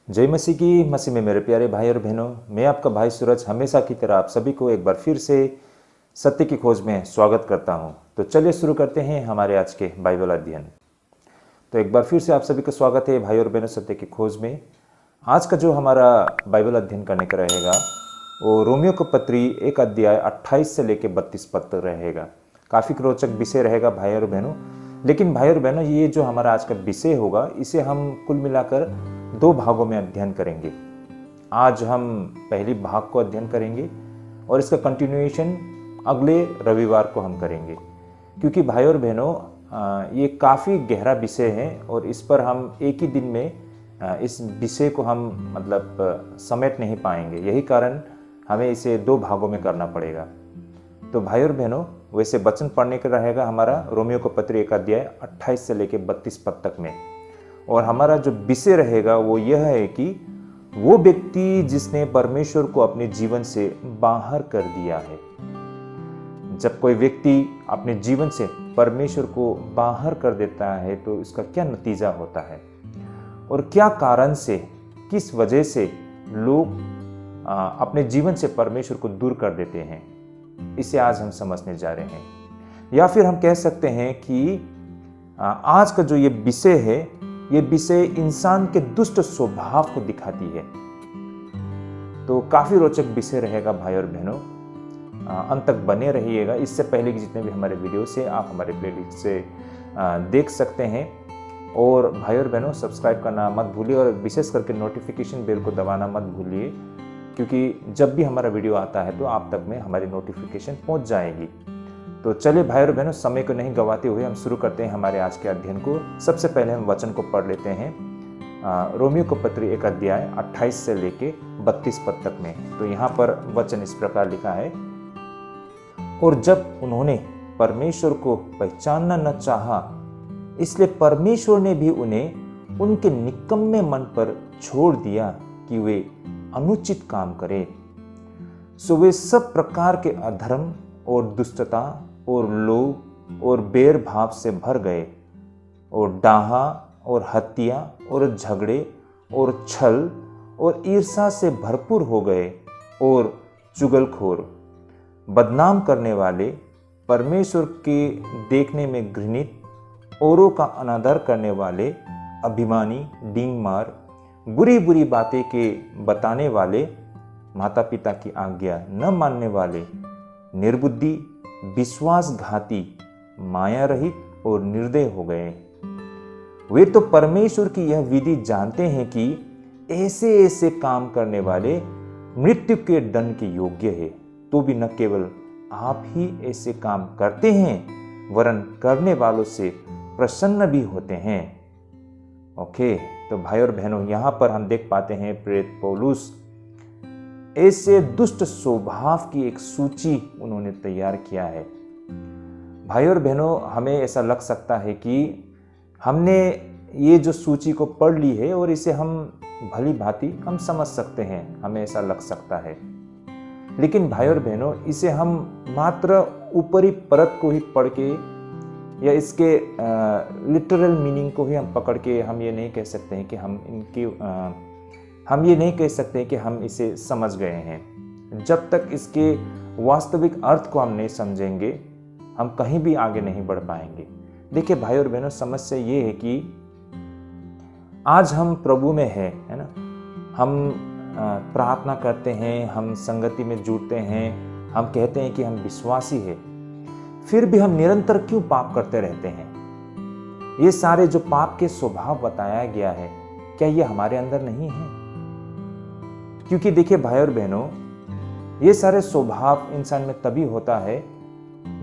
जय मसीह की। मसीह में मेरे प्यारे भाई और बहनों, मैं आपका भाई सूरज हमेशा की तरह आप सभी को एक बार फिर से सत्य की खोज में स्वागत करता हूं। तो चलिए शुरू करते हैं हमारे आज के बाइबल अध्ययन। तो एक बार फिर से आप सभी का स्वागत है भाई और बहनों सत्य की खोज में। आज का जो हमारा बाइबल अध्ययन करने का रहेगा वो रोमियो को पत्री 1 अध्याय 28 से लेकर 32 पद तक रहेगा। काफ़ी रोचक विषय रहेगा भाई और बहनों। लेकिन भाई और बहनों, ये जो हमारा आज का विषय होगा इसे हम कुल मिलाकर 2 भागों में अध्ययन करेंगे। आज हम पहली भाग को अध्ययन करेंगे और इसका कंटिन्यूएशन अगले रविवार को हम करेंगे, क्योंकि भाई और बहनों ये काफ़ी गहरा विषय है और इस पर हम एक ही दिन में इस विषय को हम समेट नहीं पाएंगे। यही कारण हमें इसे 2 भागों में करना पड़ेगा। तो भाई और बहनों, वैसे वचन पढ़ने का रहेगा हमारा रोमियो को पत्री 1 अध्याय 28 से लेकर 32 पद तक में। और हमारा जो विषय रहेगा वो यह है कि वो व्यक्ति जिसने परमेश्वर को अपने जीवन से बाहर कर दिया है। जब कोई व्यक्ति अपने जीवन से परमेश्वर को बाहर कर देता है तो इसका क्या नतीजा होता है और क्या कारण से, किस वजह से लोग अपने जीवन से परमेश्वर को दूर कर देते हैं, इसे आज हम समझने जा रहे हैं। या फिर हम कह सकते हैं कि आज का जो ये विषय है, ये विषय इंसान के दुष्ट स्वभाव को दिखाती है। तो काफी रोचक विषय रहेगा भाई और बहनों, अंत तक बने रहिएगा। इससे पहले कि जितने भी हमारे वीडियो से आप हमारे प्लेलिस्ट से देख सकते हैं। और भाई और बहनों, सब्सक्राइब करना मत भूलिए और विशेष करके नोटिफिकेशन बेल को दबाना मत भूलिए, क्योंकि जब भी हमारा वीडियो आता है तो आप तक में हमारी नोटिफिकेशन पहुंच जाएगी। तो चलिए भाई और बहनों, समय को नहीं गवाते हुए हम शुरू करते हैं हमारे आज के अध्ययन को। सबसे पहले हम वचन को पढ़ लेते हैं रोमियो को पत्री 1 अध्याय 28 से लेके 32 पद तक में। तो यहाँ पर वचन इस प्रकार लिखा है, और जब उन्होंने परमेश्वर को पहचानना न चाहा, इसलिए परमेश्वर ने भी उन्हें उनके निकम्मे मन पर छोड़ दिया कि वे अनुचित काम करें। सो वे सब प्रकार के अधर्म और दुष्टता और लोभ और बैर भाव से भर गए और डाहा और हत्या और झगड़े और छल और ईर्ष्या से भरपूर हो गए और चुगलखोर, बदनाम करने वाले, परमेश्वर के देखने में घृणित, औरों का अनादर करने वाले, अभिमानी, डींगमार, बुरी बुरी बातें के बताने वाले, माता पिता की आज्ञा न मानने वाले, निर्बुद्धि, विश्वासघाती, माया रहित और निर्दय हो गए। वे तो परमेश्वर की यह विधि जानते हैं कि ऐसे ऐसे काम करने वाले मृत्यु के दंड के योग्य है। तो भी न केवल आप ही ऐसे काम करते हैं, वरन करने वालों से प्रसन्न भी होते हैं। ओके, तो भाई और बहनों, यहाँ पर हम देख पाते हैं प्रेरित पौलुस ऐसे दुष्ट स्वभाव की एक सूची उन्होंने तैयार किया है। भाई और बहनों, हमें ऐसा लग सकता है कि हमने ये जो सूची को पढ़ ली है और इसे हम भली भांति हम समझ सकते हैं, हमें ऐसा लग सकता है। लेकिन भाई और बहनों, इसे हम मात्र ऊपरी परत को ही पढ़ के या इसके लिटरल मीनिंग को ही हम पकड़ के हम ये नहीं कह सकते हैं कि हम ये नहीं कह सकते कि हम इसे समझ गए हैं। जब तक इसके वास्तविक अर्थ को हम नहीं समझेंगे, हम कहीं भी आगे नहीं बढ़ पाएंगे। देखिए भाई और बहनों, समस्या ये है कि आज हम प्रभु में है ना, हम प्रार्थना करते हैं, हम संगति में जुड़ते हैं, हम कहते हैं कि हम विश्वासी है, फिर भी हम निरंतर क्यों पाप करते रहते हैं? ये सारे जो पाप के स्वभाव बताया गया है, क्या ये हमारे अंदर नहीं है? क्योंकि देखिए भाई और बहनों, ये सारे स्वभाव इंसान में तभी होता है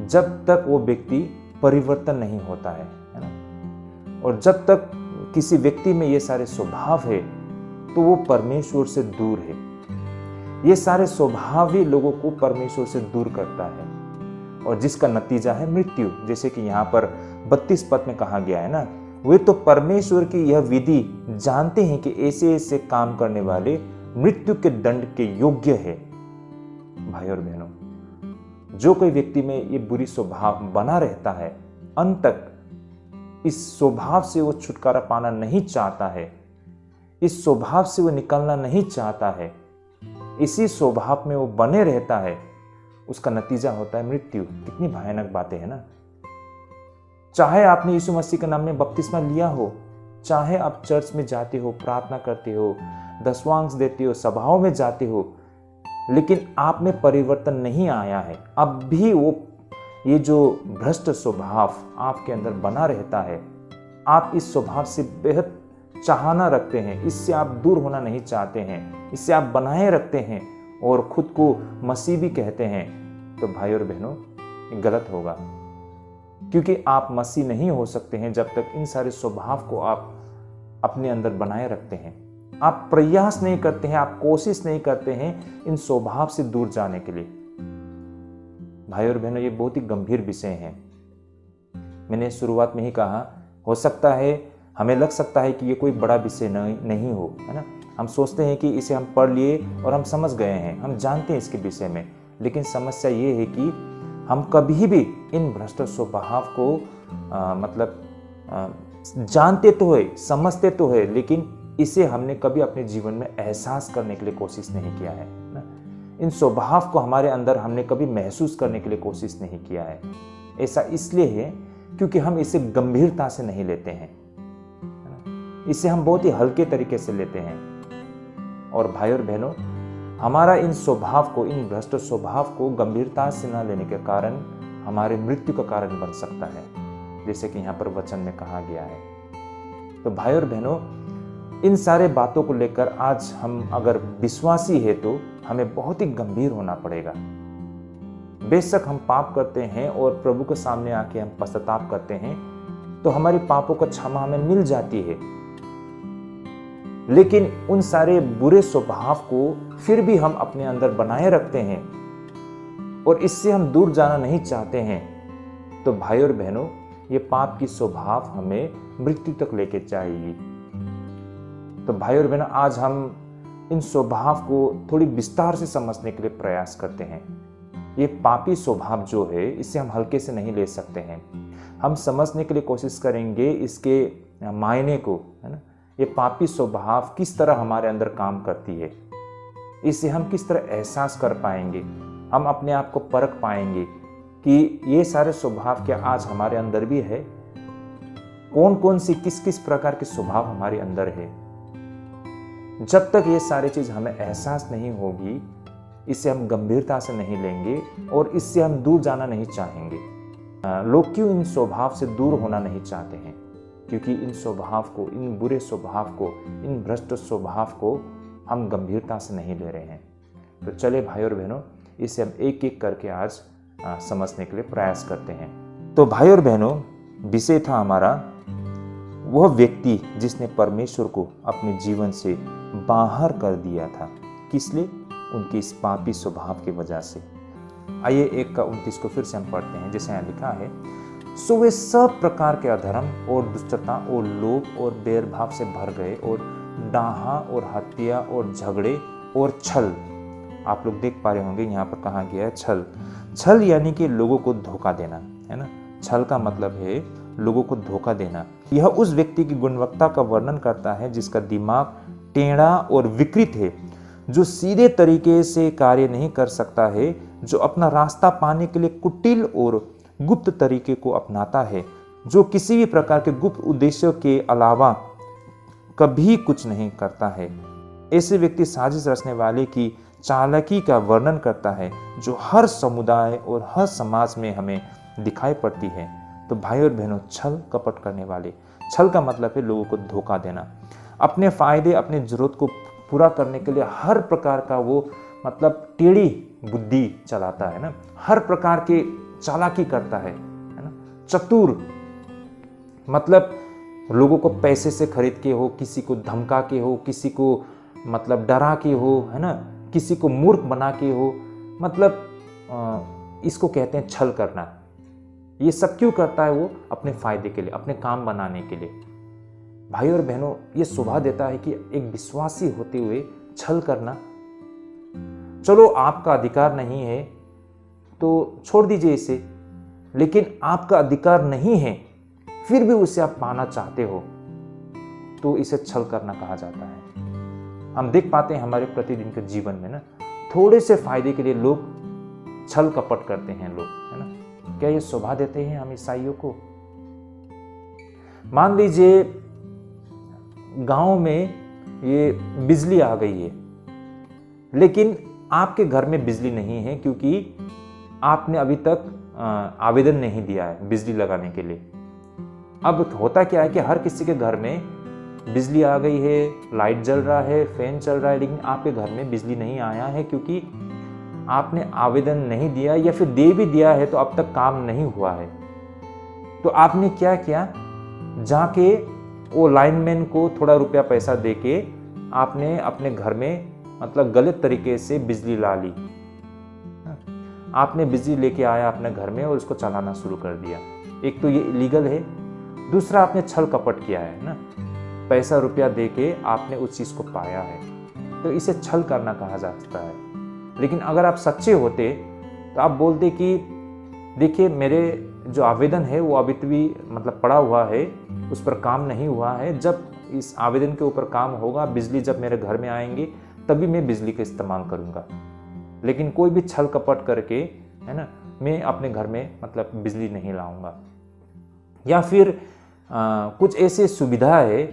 जब तक वो व्यक्ति परिवर्तन नहीं होता है ना। और जब तक किसी व्यक्ति में ये सारे स्वभाव है तो वो परमेश्वर से दूर है। ये सारे स्वभाव ही लोगों को परमेश्वर से दूर करता है और जिसका नतीजा है मृत्यु। जैसे कि यहाँ पर 32 पद में कहा गया है ना, वे तो परमेश्वर की यह विधि जानते हैं कि ऐसे ऐसे काम करने वाले मृत्यु के दंड के योग्य है। भाई और बहनों, जो कोई व्यक्ति में ये बुरी स्वभाव बना रहता है, अंत तक इस स्वभाव से वो छुटकारा पाना नहीं चाहता है, इस स्वभाव से वो निकलना नहीं चाहता है, इसी स्वभाव में वो बने रहता है, उसका नतीजा होता है मृत्यु। कितनी भयानक बातें है ना। चाहे आपने यीशु मसीह के नाम में बपतिस्मा लिया हो, चाहे आप चर्च में जाते हो, प्रार्थना करते हो, दशवांश देते हो, सभाओं में जाते हो, लेकिन आप में परिवर्तन नहीं आया है, अब भी वो ये जो भ्रष्ट स्वभाव आपके अंदर बना रहता है, आप इस स्वभाव से बेहद चाहना रखते हैं, इससे आप दूर होना नहीं चाहते हैं, इससे आप बनाए रखते हैं और खुद को मसीह भी कहते हैं, तो भाई और बहनों ये गलत होगा। क्योंकि आप मसीह नहीं हो सकते हैं जब तक इन सारे स्वभाव को आप अपने अंदर बनाए रखते हैं। आप प्रयास नहीं करते हैं, आप कोशिश नहीं करते हैं इन स्वभाव से दूर जाने के लिए। भाई और बहनों, ये बहुत ही गंभीर विषय है। मैंने शुरुआत में ही कहा, हो सकता है हमें लग सकता है कि ये कोई बड़ा विषय नहीं हो, है ना। हम सोचते हैं कि इसे हम पढ़ लिए और हम समझ गए हैं, हम जानते हैं इसके विषय में, लेकिन समस्या ये है कि हम कभी भी इन भ्रष्ट स्वभाव को जानते तो है, समझते तो है, लेकिन इसे हमने कभी अपने जीवन में एहसास करने के लिए कोशिश नहीं किया है ना। इन स्वभाव को हमारे अंदर हमने कभी महसूस करने के लिए कोशिश नहीं किया है। ऐसा इसलिए है क्योंकि हम इसे गंभीरता से नहीं लेते हैं, इसे हम बहुत ही हल्के तरीके से लेते हैं। और भाई और बहनों, हमारा इन स्वभाव को, इन भ्रष्ट स्वभाव को गंभीरता से न लेने के कारण हमारे मृत्यु का कारण बन सकता है, जैसे कि यहाँ पर वचन में कहा गया है। तो भाई और बहनों, इन सारे बातों को लेकर आज हम अगर विश्वासी है तो हमें बहुत ही गंभीर होना पड़ेगा। बेशक हम पाप करते हैं और प्रभु के सामने आके हम पश्चाताप करते हैं तो हमारी पापों का क्षमा हमें मिल जाती है, लेकिन उन सारे बुरे स्वभाव को फिर भी हम अपने अंदर बनाए रखते हैं और इससे हम दूर जाना नहीं चाहते हैं। तो भाई और बहनों, ये पाप की स्वभाव हमें मृत्यु तक लेके जाएगी। तो भाई और बहनों, आज हम इन स्वभाव को थोड़ी विस्तार से समझने के लिए प्रयास करते हैं। ये पापी स्वभाव जो है, इसे हम हल्के से नहीं ले सकते हैं। हम समझने के लिए कोशिश करेंगे इसके मायने को, है ना। ये पापी स्वभाव किस तरह हमारे अंदर काम करती है, इसे हम किस तरह एहसास कर पाएंगे, हम अपने आप को परख पाएंगे कि ये सारे स्वभाव क्या आज हमारे अंदर भी है, कौन कौन सी किस किस प्रकार के स्वभाव हमारे अंदर है। जब तक ये सारी चीज हमें एहसास नहीं होगी, इसे हम गंभीरता से नहीं लेंगे और इससे हम दूर जाना नहीं चाहेंगे। लोग क्यों इन स्वभाव से दूर होना नहीं चाहते हैं? क्योंकि इन स्वभाव को, इन बुरे स्वभाव को, इन भ्रष्ट स्वभाव को हम गंभीरता से नहीं ले रहे हैं। तो चले भाई और बहनों, इसे हम एक एक करके आज समझने के लिए प्रयास करते हैं। तो भाई और बहनों, विषय था हमारा वह व्यक्ति जिसने परमेश्वर को अपने जीवन से बाहर कर दिया था। किस लिए? उनके इस पापी स्वभाव की वजह से। आइए 1 का 29 को फिर से हम पढ़ते हैं, जैसे यहाँ लिखा है, सो वे सब प्रकार के अधर्म और दुष्टता और लोभ और बैरभाव से भर गए और डाहा और हत्या और झगड़े और छल। आप लोग देख पा रहे होंगे यहाँ पर कहा गया है छल। छल यानी कि लोगों को धोखा देना, है ना। छल का मतलब है लोगों को धोखा देना। यह उस व्यक्ति की गुणवत्ता का वर्णन करता है जिसका दिमाग टेढ़ा और विकृत है, जो सीधे तरीके से कार्य नहीं कर सकता है, जो अपना रास्ता पाने के लिए कुटिल और गुप्त तरीके को अपनाता है, जो किसी भी प्रकार के गुप्त उद्देश्यों के अलावा कभी कुछ नहीं करता है। ऐसे व्यक्ति साजिश रचने वाले की चालाकी का वर्णन करता है, जो हर समुदाय और हर समाज में हमें दिखाई पड़ती है। तो भाई और बहनों, छल कपट करने वाले, छल का मतलब है लोगों को धोखा देना, अपने फायदे, अपने जरूरत को पूरा करने के लिए हर प्रकार का वो मतलब टेढ़ी बुद्धि चलाता है ना, हर प्रकार के चालाकी करता है ना। चतुर मतलब लोगों को पैसे से खरीद के हो, किसी को धमका के हो, किसी को मतलब डरा के हो, है ना, किसी को मूर्ख बना के हो, मतलब इसको कहते हैं छल करना। ये सब क्यों करता है? वो अपने फायदे के लिए, अपने काम बनाने के लिए। भाई और बहनों, ये शोभा देता है कि एक विश्वासी होते हुए छल करना। चलो आपका अधिकार नहीं है तो छोड़ दीजिए इसे, लेकिन आपका अधिकार नहीं है फिर भी उसे आप पाना चाहते हो तो इसे छल करना कहा जाता है। हम देख पाते हैं हमारे प्रतिदिन के जीवन में ना, थोड़े से फायदे के लिए लोग छल कपट करते हैं लोग, है ना। क्या ये शोभा देते हैं हम ईसाइयों को? मान लीजिए गांव में ये बिजली आ गई है, लेकिन आपके घर में बिजली नहीं है क्योंकि आपने अभी तक आवेदन नहीं दिया है बिजली लगाने के लिए। अब होता क्या है कि हर किसी के घर में बिजली आ गई है, लाइट जल रहा है, फैन चल रहा है, लेकिन आपके घर में बिजली नहीं आया है क्योंकि आपने आवेदन नहीं दिया, या फिर दे भी दिया है तो अब तक काम नहीं हुआ है। तो आपने क्या किया, जाके वो लाइनमैन को थोड़ा रुपया पैसा देके आपने अपने घर में मतलब गलत तरीके से बिजली ला ली। आपने बिजली लेके आया अपने घर में और उसको चलाना शुरू कर दिया। एक तो ये इलीगल है, दूसरा आपने छल कपट किया है ना, पैसा रुपया देके आपने उस चीज को पाया है, तो इसे छल करना कहा जाता है। लेकिन अगर आप सच्चे होते तो आप बोलते कि देखिए मेरे जो आवेदन है वो अभी भी मतलब पड़ा हुआ है, उस पर काम नहीं हुआ है, जब इस आवेदन के ऊपर काम होगा, बिजली जब मेरे घर में आएंगे तभी मैं बिजली का इस्तेमाल करूंगा। लेकिन कोई भी छल कपट करके, है ना, मैं अपने घर में मतलब बिजली नहीं लाऊंगा। या फिर कुछ ऐसे सुविधा है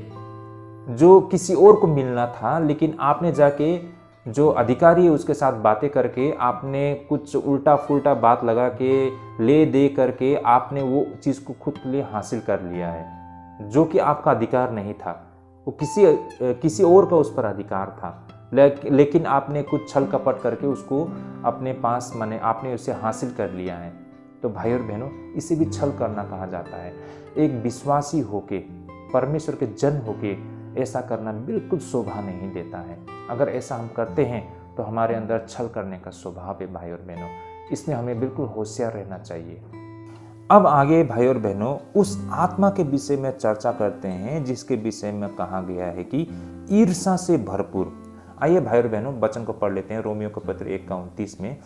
जो किसी और को मिलना था, लेकिन आपने जाके जो अधिकारी है उसके साथ बातें करके आपने कुछ उल्टा फुल्टा बात लगा के ले दे करके आपने वो चीज़ को खुद के लिए हासिल कर लिया है, जो कि आपका अधिकार नहीं था, वो किसी और का उस पर अधिकार था। लेकिन आपने कुछ छल कपट करके उसको अपने पास माने आपने उसे हासिल कर लिया है। तो भाई और बहनों, इसे भी छल करना कहा जाता है। एक विश्वासी होके, परमेश्वर के जन होके ऐसा करना बिल्कुल शोभा नहीं देता है। अगर ऐसा हम करते हैं तो हमारे अंदर छल करने का स्वभाव है भाई और बहनों, इसमें हमें बिल्कुल होशियार रहना चाहिए। अब आगे भाई और बहनों उस आत्मा के विषय में चर्चा करते हैं जिसके विषय में कहा गया है कि ईर्ष्या से भरपूर। आइए भाई और बहनों वचन को पढ़ लेते हैं। रोमियो का पत्र 1:29 में,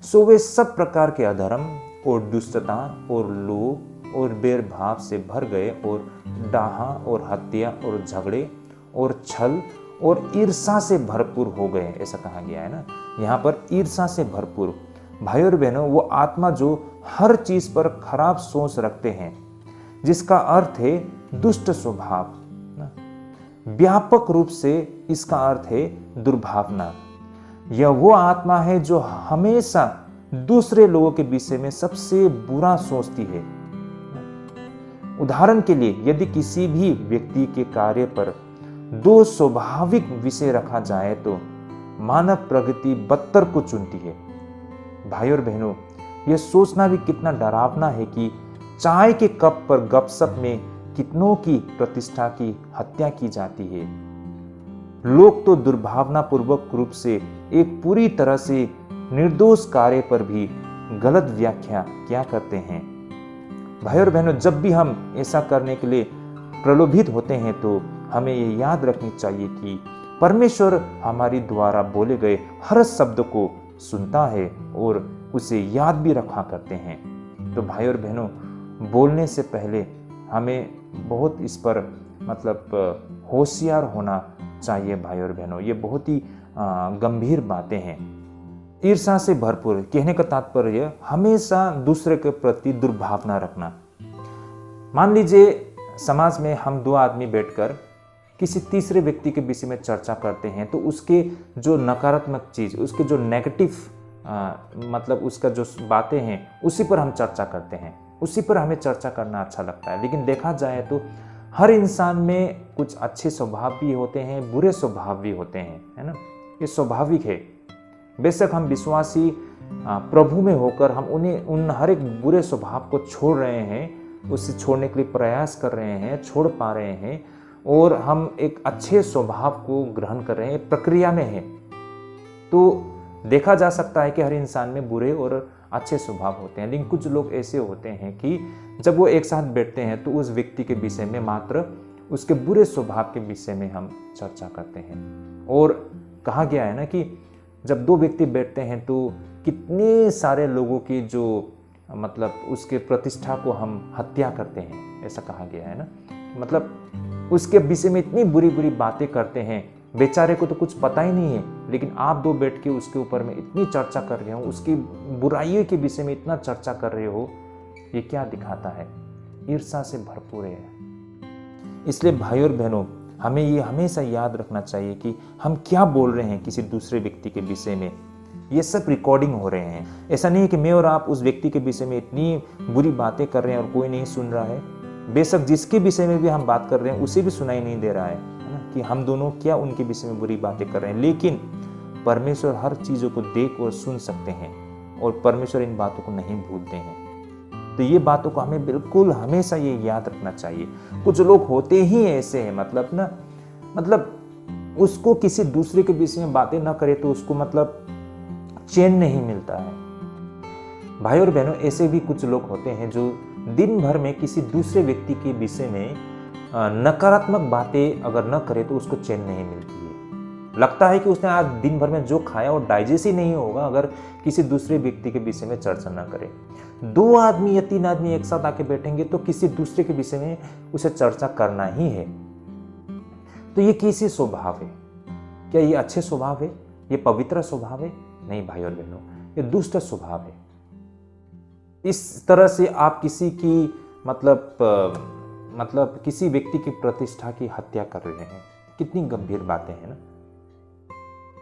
सो वे सब प्रकार के अधर्म और दुष्टता और लोभ और बैरभाव से भर गए और डाहा और हत्या और झगड़े और छल और ईर्ष्या से भरपूर हो गए, ऐसा कहा गया है ना। यहाँ पर ईर्ष्या से भरपूर। भाई और बहनों, वो आत्मा जो हर चीज पर खराब सोच रखते हैं, जिसका अर्थ है दुष्ट स्वभाव, व्यापक रूप से इसका अर्थ है दुर्भावना। यह वो आत्मा है जो हमेशा दूसरे लोगों के विषय में सबसे बुरा सोचती है। उदाहरण के लिए, यदि किसी भी व्यक्ति के कार्य पर दो स्वाभाविक विषय रखा जाए तो मानव प्रगति बदतर को चुनती है। भाई और बहनों, यह सोचना भी कितना डरावना है कि चाय के कप पर गपशप में कितनों की प्रतिष्ठा की हत्या की जाती है। लोग तो दुर्भावना पूर्वक रूप से एक पूरी तरह से निर्दोष कार्य पर भी गलत व्याख्या क्या करते हैं। भाई और बहनों, जब भी हम ऐसा करने के लिए प्रलोभित होते हैं तो हमें ये याद रखनी चाहिए कि परमेश्वर हमारी द्वारा बोले गए हर शब्द को सुनता है और उसे याद भी रखा करते हैं। तो भाई और बहनों, बोलने से पहले हमें बहुत इस पर मतलब होशियार होना चाहिए। भाई और बहनों, ये बहुत ही गंभीर बातें हैं। ईर्ष्या से भरपूर कहने का तात्पर्य हमेशा दूसरे के प्रति दुर्भावना रखना। मान लीजिए समाज में हम दो आदमी बैठकर किसी तीसरे व्यक्ति के विषय में चर्चा करते हैं, तो उसके जो नकारात्मक चीज, उसके जो नेगेटिव मतलब उसका जो बातें हैं उसी पर हम चर्चा करते हैं, उसी पर हमें चर्चा करना अच्छा लगता है। लेकिन देखा जाए तो हर इंसान में कुछ अच्छे स्वभाव भी होते हैं, बुरे स्वभाव भी होते हैं, है ना। ये स्वाभाविक है। बेशक हम विश्वासी प्रभु में होकर हम उन हर एक बुरे स्वभाव को छोड़ रहे हैं, उसे छोड़ने के लिए प्रयास कर रहे हैं, छोड़ पा रहे हैं, और हम एक अच्छे स्वभाव को ग्रहण कर रहे हैं, प्रक्रिया में हैं। तो देखा जा सकता है कि हर इंसान में बुरे और अच्छे स्वभाव होते हैं, लेकिन कुछ लोग ऐसे होते हैं कि जब वो एक साथ बैठते हैं तो उस व्यक्ति के विषय में मात्र उसके बुरे स्वभाव के विषय में हम चर्चा करते हैं। और कहा गया है ना कि जब दो व्यक्ति बैठते हैं तो कितने सारे लोगों की जो मतलब उसके प्रतिष्ठा को हम हत्या करते हैं, ऐसा कहा गया है ना। मतलब उसके विषय में इतनी बुरी बुरी बातें करते हैं बेचारे को तो कुछ पता ही नहीं है, लेकिन आप दो बैठ के उसके ऊपर में इतनी चर्चा कर रहे हो, उसकी बुराइयों के विषय में इतना चर्चा कर रहे हो, ये क्या दिखाता है? ईर्ष्या से भरपूर है। इसलिए भाइयों और बहनों, हमें ये हमेशा याद रखना चाहिए कि हम क्या बोल रहे हैं किसी दूसरे व्यक्ति के विषय में। ये सब रिकॉर्डिंग हो रहे हैं। ऐसा नहीं है कि मैं और आप उस व्यक्ति के विषय में इतनी बुरी बातें कर रहे हैं और कोई नहीं सुन रहा है। बेशक जिसके विषय में भी हम बात कर रहे हैं उसे भी सुनाई नहीं दे रहा है ना, कि हम दोनों क्या उनके विषय में बुरी बातें कर रहे हैं। लेकिन परमेश्वर हर चीज़ों को देख और सुन सकते हैं, और परमेश्वर इन बातों को नहीं भूलते हैं। तो ये बातों को हमें बिल्कुल हमेशा ये याद रखना चाहिए। कुछ लोग होते ही ऐसे हैं, मतलब उसको किसी दूसरे के विषय में बातें ना करे तो उसको मतलब चैन नहीं मिलता है। भाई और बहनों, ऐसे भी कुछ लोग होते हैं जो दिन भर में किसी दूसरे व्यक्ति के विषय में नकारात्मक बातें अगर न करे तो उसको चैन नहीं मिलती है। लगता है कि उसने आज दिन भर में जो खाया वो डाइजेस्ट ही नहीं होगा अगर किसी दूसरे व्यक्ति के विषय में चर्चा न करे। 2 आदमी या 3 आदमी एक साथ आके बैठेंगे तो किसी दूसरे के विषय में उसे चर्चा करना ही है। तो ये कैसी स्वभाव है? क्या ये अच्छे स्वभाव है? ये पवित्र स्वभाव है? नहीं भाई और बहनों, ये दुष्ट स्वभाव है। इस तरह से आप किसी की मतलब किसी व्यक्ति की प्रतिष्ठा की हत्या कर रहे हैं। कितनी गंभीर बातें हैं ना।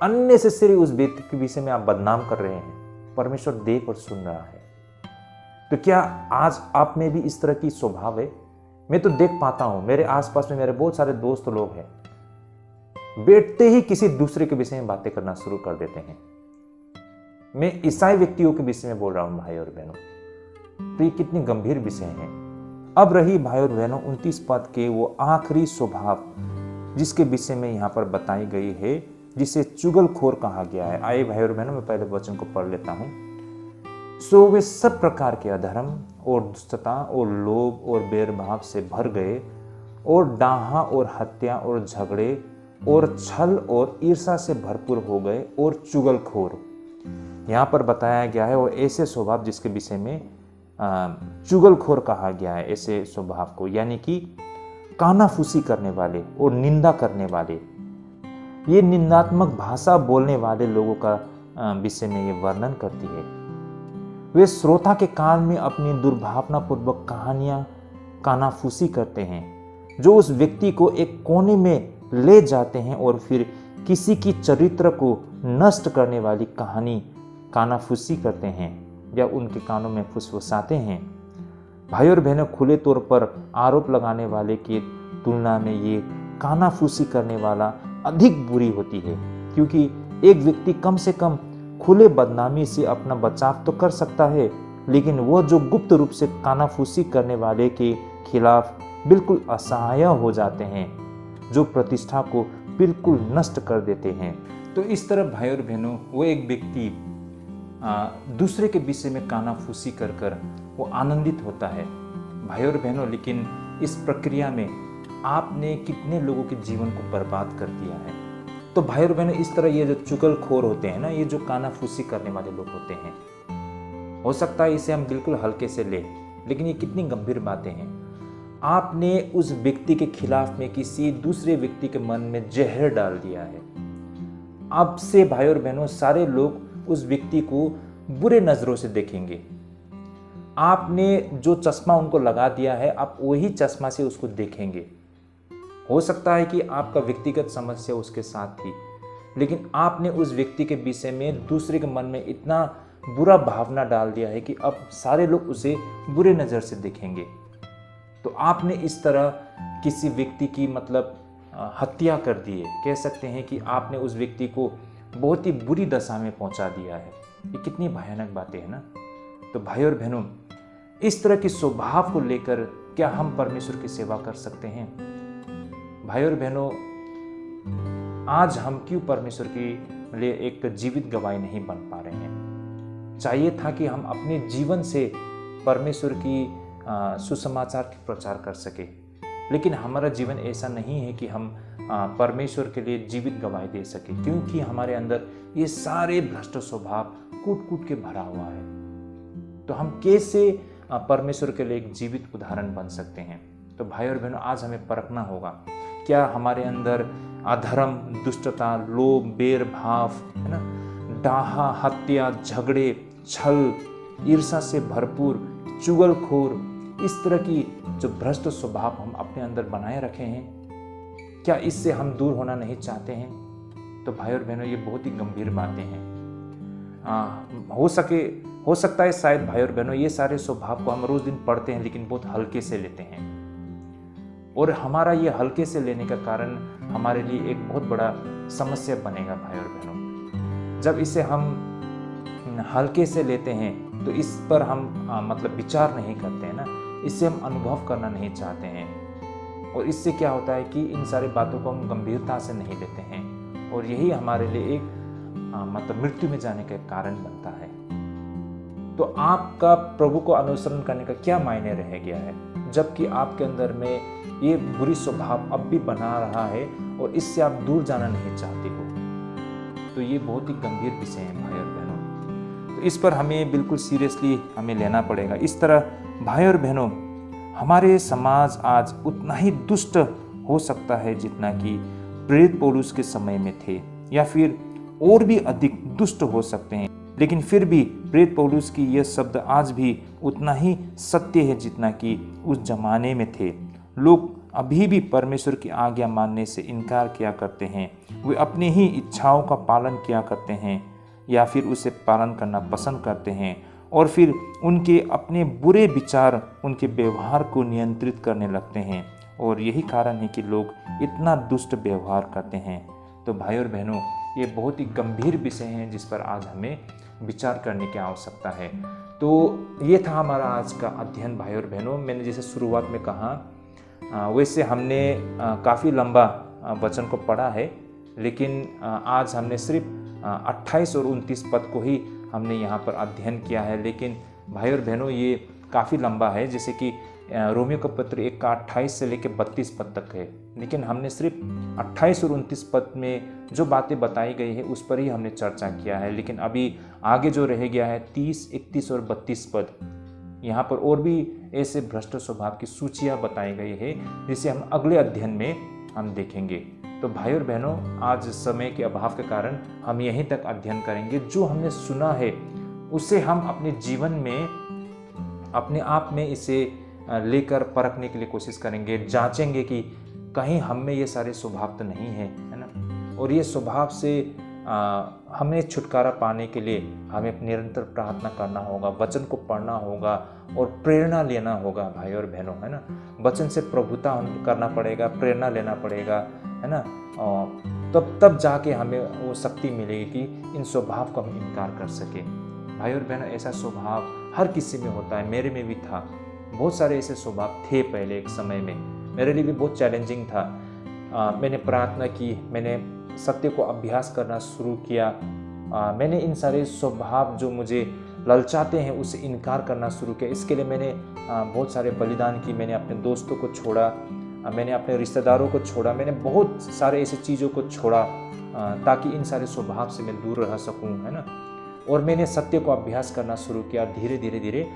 अननेसेसरी उस व्यक्ति के विषय में आप बदनाम कर रहे हैं। परमेश्वर देख और सुन रहा है। तो क्या आज आप में भी इस तरह की स्वभाव है? मैं तो देख पाता हूं, मेरे आसपास में मेरे बहुत सारे दोस्त लोग हैं, बैठते ही किसी दूसरे के विषय में बातें करना शुरू कर देते हैं। मैं ईसाई व्यक्तियों के विषय में बोल रहा हूं भाई और बहनों। तो ये कितनी गंभीर विषय है। अब रही भाई और बहनों 29 पद के वो आखिरी स्वभाव जिसके विषय में यहाँ पर बताई गई है, जिसे चुगलखोर कहा गया है। आइए भाई और बहनों, मैं पहले वचन को पढ़ लेता हूँ। सो वे सब प्रकार के अधर्म और दुष्टता और लोभ और बैरभाव से भर गए, और डाहा और हत्या और झगड़े और छल और ईर्ष्या से भरपूर हो गए और चुगलखोर। यहाँ पर बताया गया है वो ऐसे स्वभाव जिसके विषय में चुगलखोर कहा गया है। ऐसे स्वभाव को, यानी कि कानाफूसी करने वाले और निंदा करने वाले, ये निंदात्मक भाषा बोलने वाले लोगों का विषय में ये वर्णन करती है। वे श्रोता के कान में अपनी दुर्भावनापूर्वक कहानियां कानाफूसी करते हैं, जो उस व्यक्ति को एक कोने में ले जाते हैं और फिर किसी की चरित्र को नष्ट करने वाली कहानी कानाफूसी करते हैं या उनके कानों में फुसफुसाते हैं। भाई और बहनों, खुले तौर पर आरोप लगाने वाले की तुलना में ये कानाफूसी करने वाला अधिक बुरी होती है, क्योंकि एक व्यक्ति कम से कम खुले बदनामी से अपना बचाव तो कर सकता है, लेकिन वो जो गुप्त रूप से कानाफूसी करने वाले के खिलाफ बिल्कुल असहाय हो जाते हैं, जो प्रतिष्ठा को बिल्कुल नष्ट कर देते हैं। तो इस तरह भाई और बहनों, वो एक व्यक्ति दूसरे के विषय में कानाफूसी कर कर वो आनंदित होता है भाई और बहनों, लेकिन इस प्रक्रिया में आपने कितने लोगों के जीवन को बर्बाद कर दिया है। तो भाई और बहनों, इस तरह ये जो चुगलखोर होते हैं ना, ये जो कानाफूसी करने वाले लोग होते हैं, हो सकता है इसे हम बिल्कुल हल्के से लें, लेकिन ये कितनी गंभीर बातें हैं। आपने उस व्यक्ति के खिलाफ में किसी दूसरे व्यक्ति के मन में जहर डाल दिया है। अब से भाई और बहनों, सारे लोग उस व्यक्ति को बुरे नजरों से देखेंगे। आपने जो चश्मा उनको लगा दिया है, आप वही चश्मा से उसको देखेंगे। हो सकता है कि आपका व्यक्तिगत समस्या उसके साथ थी, लेकिन आपने उस व्यक्ति के विषय में दूसरे के मन में इतना बुरा भावना डाल दिया है कि अब सारे लोग उसे बुरे नज़र से देखेंगे। तो आपने इस तरह किसी व्यक्ति की हत्या कर दी है। कह सकते हैं कि आपने उस व्यक्ति को बहुत ही बुरी दशा में पहुंचा दिया है। ये कितनी भयानक बातें हैं ना। तो भाई और बहनों, इस तरह के स्वभाव को लेकर क्या हम परमेश्वर की सेवा कर सकते हैं? भाई और बहनों, आज हम क्यों परमेश्वर के लिए एक जीवित गवाही नहीं बन पा रहे हैं? चाहिए था कि हम अपने जीवन से परमेश्वर की सुसमाचार की प्रचार कर सके, लेकिन हमारा जीवन ऐसा नहीं है कि हम परमेश्वर के लिए जीवित गवाही दे सके, क्योंकि हमारे अंदर ये सारे भ्रष्ट स्वभाव कूट कूट के भरा हुआ है। तो हम कैसे परमेश्वर के लिए एक जीवित उदाहरण बन सकते हैं? तो भाई और बहनों, आज हमें परखना होगा, क्या हमारे अंदर अधर्म, दुष्टता, लोभ, बैर भाव, है ना, डाहा, हत्या, झगड़े, छल, ईर्ष्या से भरपूर, चुगलखोर, इस तरह की जो भ्रष्ट स्वभाव हम अपने अंदर बनाए रखे हैं, क्या इससे हम दूर होना नहीं चाहते हैं? तो भाई और बहनों, ये बहुत ही गंभीर बातें हैं। हो सकता है शायद भाई और बहनों ये सारे स्वभाव को हम रोज दिन पढ़ते हैं लेकिन बहुत हल्के से लेते हैं, और हमारा ये हल्के से लेने का कारण हमारे लिए एक बहुत बड़ा समस्या बनेगा भाई और बहनों। जब इसे हम हल्के से लेते हैं तो इस पर हम मतलब विचार नहीं करते हैं ना, इससे हम अनुभव करना नहीं चाहते हैं, और इससे क्या होता है कि इन सारी बातों को हम गंभीरता से नहीं लेते हैं, और यही हमारे लिए एक मतलब मृत्यु में जाने का कारण बनता है। तो आपका प्रभु को अनुसरण करने का क्या मायने रह गया है, जबकि आपके अंदर में ये बुरी स्वभाव अब भी बना रहा है और इससे आप दूर जाना नहीं चाहते हो? तो ये बहुत ही गंभीर विषय है भाई और बहनों। तो इस पर हमें बिल्कुल सीरियसली हमें लेना पड़ेगा। इस तरह भाई और बहनों, हमारे समाज आज उतना ही दुष्ट हो सकता है जितना कि प्रेरित पौलुस के समय में थे, या फिर और भी अधिक दुष्ट हो सकते हैं, लेकिन फिर भी प्रेरित पौलुस की यह शब्द आज भी उतना ही सत्य है जितना कि उस जमाने में थे। लोग अभी भी परमेश्वर की आज्ञा मानने से इनकार किया करते हैं, वे अपनी ही इच्छाओं का पालन किया करते हैं या फिर उसे पालन करना पसंद करते हैं, और फिर उनके अपने बुरे विचार उनके व्यवहार को नियंत्रित करने लगते हैं, और यही कारण है कि लोग इतना दुष्ट व्यवहार करते हैं। तो भाई और बहनों, ये बहुत ही गंभीर विषय हैं जिस पर आज हमें विचार करने की आवश्यकता है। तो ये था हमारा आज का अध्ययन भाई और बहनों। मैंने जैसे शुरुआत में कहा, वैसे हमने काफ़ी लंबा वचन को पढ़ा है, लेकिन आज हमने सिर्फ 28 और 29 पद को ही हमने यहाँ पर अध्ययन किया है। लेकिन भाई और बहनों, ये काफ़ी लंबा है, जैसे कि रोमियो का पत्र 1 का 28 से लेकर 32 पद तक है, लेकिन हमने सिर्फ 28 और 29 पद में जो बातें बताई गई है उस पर ही हमने चर्चा किया है। लेकिन अभी आगे जो रह गया है 30, 31 और 32 पद, यहाँ पर और भी ऐसे भ्रष्ट स्वभाव की सूचियाँ बताई गई है जिसे हम अगले अध्ययन में हम देखेंगे। तो भाई और बहनों, आज समय के अभाव के कारण हम यहीं तक अध्ययन करेंगे। जो हमने सुना है उसे हम अपने जीवन में अपने आप में इसे लेकर परखने के लिए कोशिश करेंगे, जांचेंगे कि कहीं हम में ये सारे स्वभाव तो नहीं है ना। और ये स्वभाव से हमें छुटकारा पाने के लिए हमें निरंतर प्रार्थना करना होगा, वचन को पढ़ना होगा और प्रेरणा लेना होगा भाई और बहनों, है ना। वचन से प्रभुता करना पड़ेगा, प्रेरणा लेना पड़ेगा, है ना। तब जाके हमें वो शक्ति मिलेगी कि इन स्वभाव को हम इनकार कर सके। भाई और बहनों, ऐसा स्वभाव हर किसी में होता है, मेरे में भी था। बहुत सारे ऐसे स्वभाव थे पहले एक समय में, मेरे लिए भी बहुत चैलेंजिंग था। मैंने प्रार्थना की, मैंने सत्य को अभ्यास करना शुरू किया, मैंने इन सारे स्वभाव जो मुझे ललचाते हैं उसे इनकार करना शुरू किया। इसके लिए मैंने बहुत सारे बलिदान की, मैंने अपने दोस्तों को छोड़ा, मैंने अपने रिश्तेदारों को छोड़ा, मैंने बहुत सारे ऐसे चीज़ों को छोड़ा ताकि इन सारे स्वभाव से मैं दूर रह सकूं, है ना। और मैंने सत्य को अभ्यास करना शुरू किया। धीरे धीरे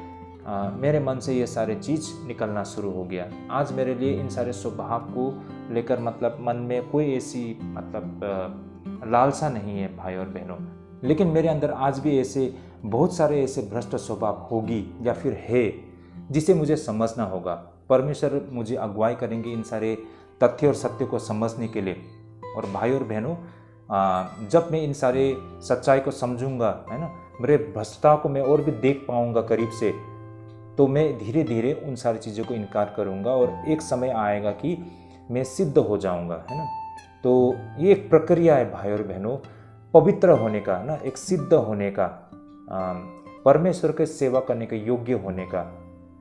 मेरे मन से ये सारे चीज़ निकलना शुरू हो गया। आज मेरे लिए इन सारे स्वभाव को लेकर मतलब मन में कोई ऐसी मतलब लालसा नहीं है भाई और बहनों। लेकिन मेरे अंदर आज भी ऐसे बहुत सारे ऐसे भ्रष्ट स्वभाव होगी या फिर है जिसे मुझे समझना होगा। परमेश्वर मुझे अगुवाई करेंगे इन सारे तथ्य और सत्य को समझने के लिए। और भाई और बहनों, जब मैं इन सारे सच्चाई को समझूंगा, है ना, मेरे भ्रष्टता को मैं और भी देख पाऊंगा करीब से, तो मैं धीरे धीरे उन सारी चीज़ों को इनकार करूंगा और एक समय आएगा कि मैं सिद्ध हो जाऊंगा, है ना। तो ये एक प्रक्रिया है भाई और बहनों, पवित्र होने का, ना, एक सिद्ध होने का, परमेश्वर के सेवा करने के योग्य होने का।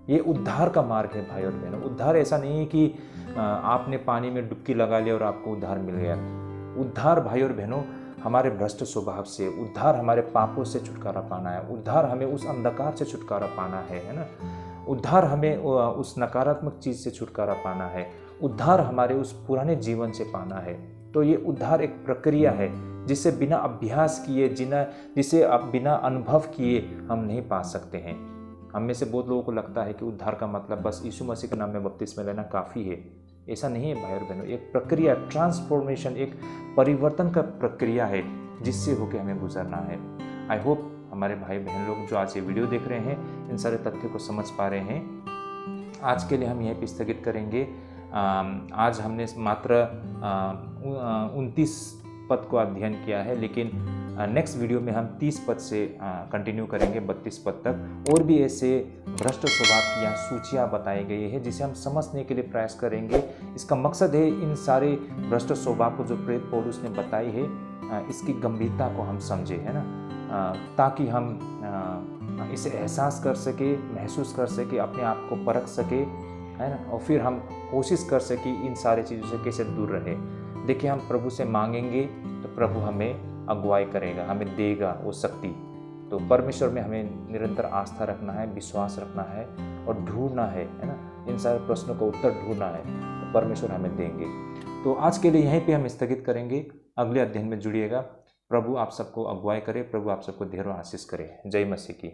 ये उद्धार का मार्ग है भाई और बहनों। उद्धार ऐसा नहीं है कि आपने पानी में डुबकी लगा लिया और आपको उद्धार मिल गया। उद्धार भाई और बहनों हमारे भ्रष्ट स्वभाव से, उद्धार हमारे पापों से छुटकारा पाना है, उद्धार हमें उस अंधकार से छुटकारा पाना है ना। उद्धार हमें उस नकारात्मक चीज़ से छुटकारा पाना है, उद्धार हमारे उस पुराने जीवन से पाना है। तो ये उद्धार एक प्रक्रिया है जिसे बिना अभ्यास किए, जिसे बिना अनुभव किए हम नहीं पा सकते हैं। हम में से बहुत लोगों को लगता है कि उद्धार का मतलब बस यीशु मसीह के नाम में बपतिस्मा लेना काफ़ी है। ऐसा नहीं है भाई और बहनों, एक प्रक्रिया, ट्रांसफॉर्मेशन, एक परिवर्तन का प्रक्रिया है जिससे होके हमें गुजरना है। आई होप हमारे भाई बहन लोग जो आज ये वीडियो देख रहे हैं इन सारे तथ्यों को समझ पा रहे हैं। आज के लिए हम यहीं पे स्थगित करेंगे। आज हमने मात्र 29 पद को अध्ययन किया है, लेकिन नेक्स्ट वीडियो में हम 30 पद से कंटिन्यू करेंगे 32 पद तक। और भी ऐसे भ्रष्ट स्वभाव की यहाँ सूचियाँ बताई गई है जिसे हम समझने के लिए प्रयास करेंगे। इसका मकसद है इन सारे भ्रष्ट स्वभाव को जो प्रेरित पौलुस ने बताई है इसकी गंभीरता को हम समझे, है ना, ताकि हम इसे एहसास कर सके, महसूस कर सके, अपने आप को परख सके, है ना, और फिर हम कोशिश कर सके इन सारी चीज़ों से कैसे दूर रहे। देखिए, हम प्रभु से मांगेंगे तो प्रभु हमें अगुवाई करेगा, हमें देगा वो शक्ति। तो परमेश्वर में हमें निरंतर आस्था रखना है, विश्वास रखना है और ढूंढना है ना, इन सारे प्रश्नों का उत्तर ढूंढना है, तो परमेश्वर हमें देंगे। तो आज के लिए यहीं पे हम स्थगित करेंगे। अगले अध्ययन में जुड़िएगा। प्रभु आप सबको अगुवाई करे, प्रभु आप सबको ढेरों आशीष करे। जय मसीह की।